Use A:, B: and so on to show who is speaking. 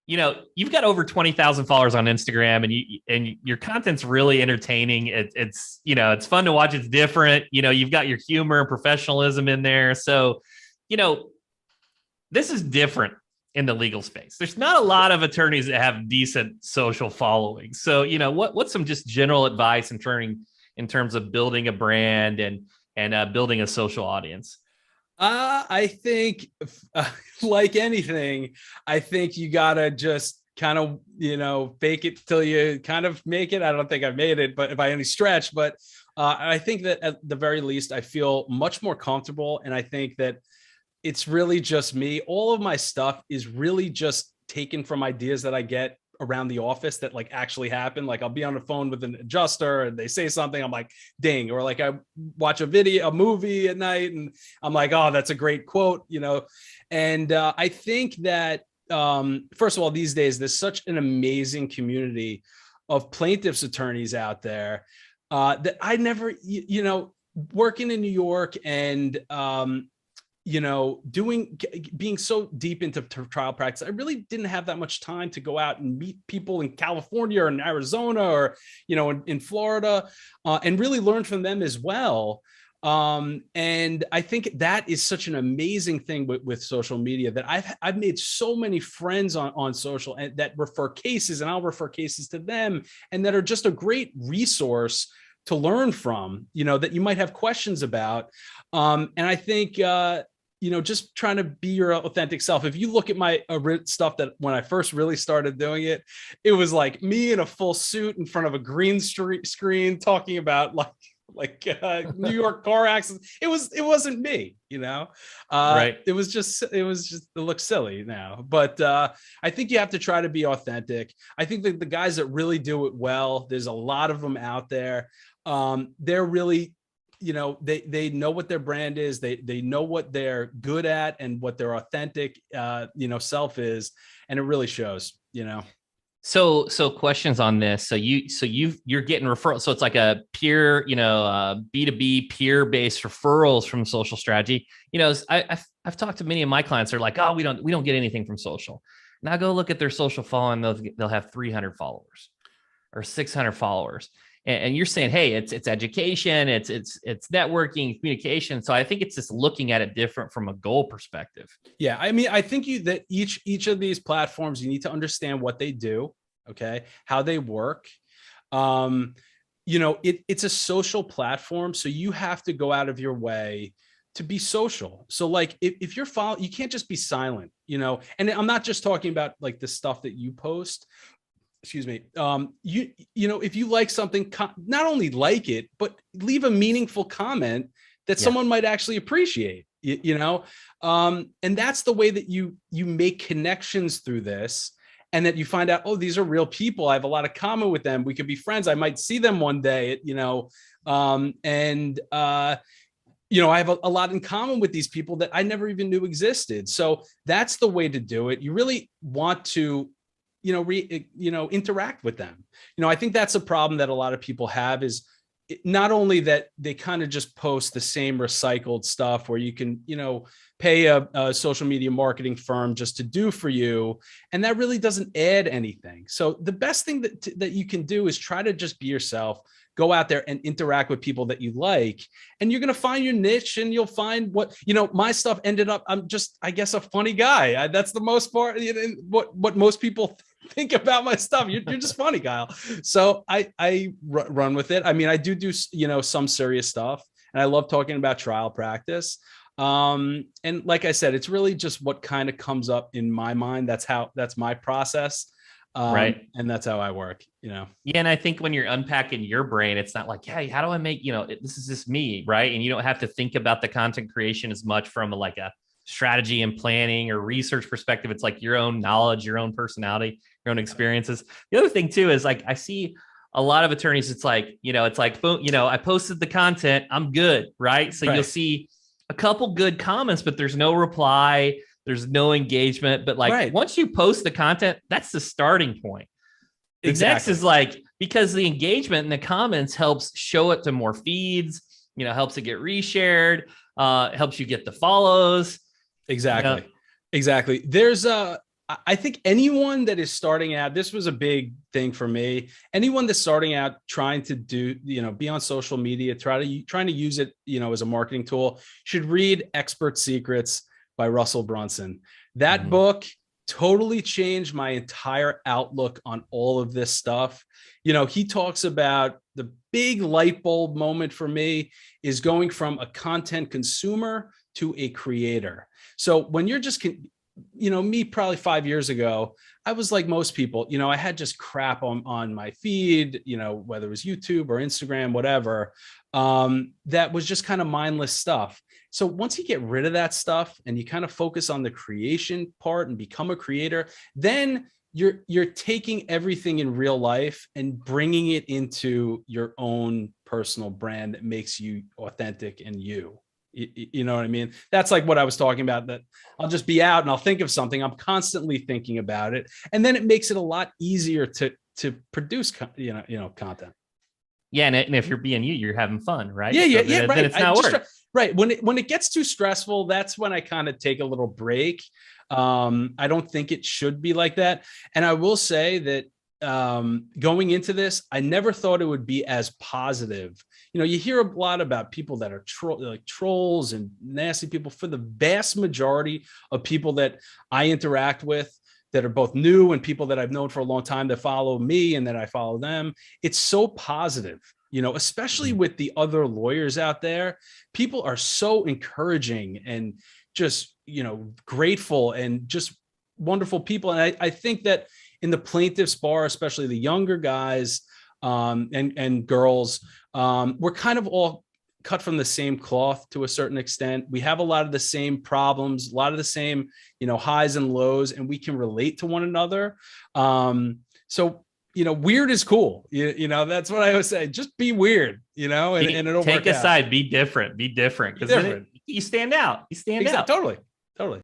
A: you've got over 20,000 followers on Instagram, and your content's really entertaining. It's fun to watch. It's different. You've got your humor and professionalism in there. So, you know, this is different in the legal space. There's not a lot of attorneys that have decent social following. So, what's some just general advice in terms of building a brand and building a social audience?
B: I think, like anything, I think you gotta just kind of, fake it till you kind of make it. I don't think I've made it, but by any stretch. But I think that at the very least, I feel much more comfortable, and I think that it's really just me. All of my stuff is really just taken from ideas that I get around the office that like actually happen. Like I'll be on the phone with an adjuster and they say something, I'm like, ding. Or like I watch a movie at night and I'm like, oh, that's a great quote, And I think that, first of all, these days, there's such an amazing community of plaintiffs attorneys out there that I never, working in New York and, being so deep into trial practice, I really didn't have that much time to go out and meet people in California or in Arizona or, in Florida, and really learn from them as well. And I think that is such an amazing thing with social media, that I've made so many friends on social, and that refer cases, and I'll refer cases to them, and that are just a great resource to learn from, that you might have questions about. And I think, just trying to be your authentic self. If you look at my stuff that when I first really started doing it, it was like me in a full suit in front of a green screen talking about New York car accidents. It wasn't me,
A: Right.
B: It looks silly now, but I think you have to try to be authentic. I think that the guys that really do it well, there's a lot of them out there. They're really, they know what their brand is. They know what they're good at and what their authentic, self is. And it really shows,
A: So questions on this. So you're getting referrals. So it's like a peer, B2B peer based referrals from social strategy. I've talked to many of my clients. They're like, oh, we don't get anything from social. Now go look at their social following. They'll have 300 followers or 600 followers. And you're saying, hey, it's education, it's networking, communication. So I think it's just looking at it different from a goal perspective.
B: Yeah, I mean, I think that each of these platforms, you need to understand what they do, okay, how they work. It's a social platform, so you have to go out of your way to be social. So like if you're following, you can't just be silent, and I'm not just talking about like the stuff that you post. Excuse me. If you like something, not only like it, but leave a meaningful comment that someone might actually appreciate, and that's the way that you make connections through this, and that you find out, oh, these are real people. I have a lot of common with them. We could be friends. I might see them one day, I have a lot in common with these people that I never even knew existed. So that's the way to do it. You really want to interact with them. I think that's a problem that a lot of people have, is not only that they kind of just post the same recycled stuff where you can, pay a social media marketing firm just to do for you. And that really doesn't add anything. So the best thing that you can do is try to just be yourself, go out there and interact with people that you like, and you're going to find your niche, and you'll find my stuff ended up, I'm just, I guess, a funny guy. That's the most part, what most people think about my stuff. You're just funny, Kyle. So I run with it. I mean, I do some serious stuff, and I love talking about trial practice. And like I said, it's really just what kind of comes up in my mind. That's my process.
A: Right.
B: And that's how I work,
A: Yeah. And I think when you're unpacking your brain, it's not like, hey, how do I make, this is just me. Right. And you don't have to think about the content creation as much from a strategy and planning or research perspective. It's like your own knowledge, your own personality, your own experiences. The other thing too, is like, I see a lot of attorneys, it's like, boom, I posted the content, I'm good. Right. So You'll see a couple good comments, but there's no reply. There's no engagement, but once you post the content, that's the starting point. The next is because the engagement in the comments helps show it to more feeds, helps it get reshared, helps you get the follows.
B: Exactly. There's I think anyone that is starting out, this was a big thing for me. Anyone that's starting out trying to do, be on social media, trying to use it, as a marketing tool, should read Expert Secrets by Russell Brunson. That book totally changed my entire outlook on all of this stuff. He talks about the big light bulb moment for me is going from a content consumer to a creator. So when you're just, me probably 5 years ago, I was like most people, I had just crap on my feed, whether it was YouTube or Instagram, whatever, that was just kind of mindless stuff. So once you get rid of that stuff and you kind of focus on the creation part and become a creator, then you're taking everything in real life and bringing it into your own personal brand that makes you authentic and you. You know what I mean? That's like what I was talking about, that I'll just be out and I'll think of something. I'm constantly thinking about it. And then it makes it a lot easier to produce, content.
A: Yeah. And if you're being you, you're having fun, right?
B: Yeah.
A: Then
B: Right.
A: it's not work.
B: Right. When it gets too stressful, that's when I kind of take a little break. I don't think it should be like that. And I will say that going into this, I never thought it would be as positive. You hear a lot about people that are trolls and nasty people. For the vast majority of people that I interact with that are both new and people that I've known for a long time that follow me and that I follow them, it's so positive, especially with the other lawyers out there. People are so encouraging and just, grateful and just wonderful people. And I think that in the plaintiff's bar, especially the younger guys and girls, we're kind of all cut from the same cloth to a certain extent. We have a lot of the same problems, a lot of the same, highs and lows, and we can relate to one another. So, weird is cool. That's what I always say. Just be weird, and it'll
A: take
B: work
A: a
B: out.
A: side, be different, because you stand out. You stand out.
B: Totally.